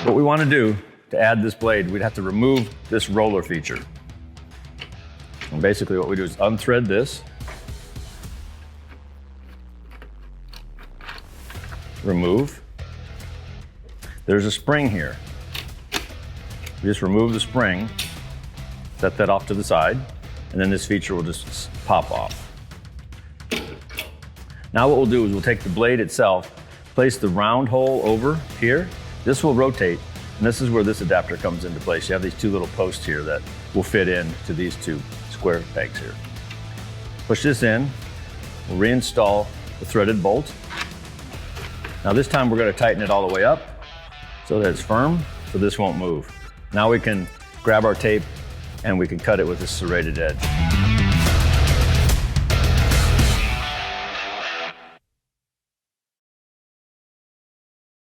What we want to do to add this blade, we'd have to remove this roller feature. And basically what we do is unthread this, remove. There's a spring here. We just remove the spring, set that off to the side, and then this feature will just pop off. Now what we'll do is we'll take the blade itself, place the round hole over here. This will rotate, and this is where this adapter comes into place. You have these two little posts here that will fit in to these two square pegs here. Push this in, we'll reinstall the threaded bolt. Now this time we're going to tighten it all the way up so that it's firm, so this won't move. Now we can grab our tape and we can cut it with a serrated edge.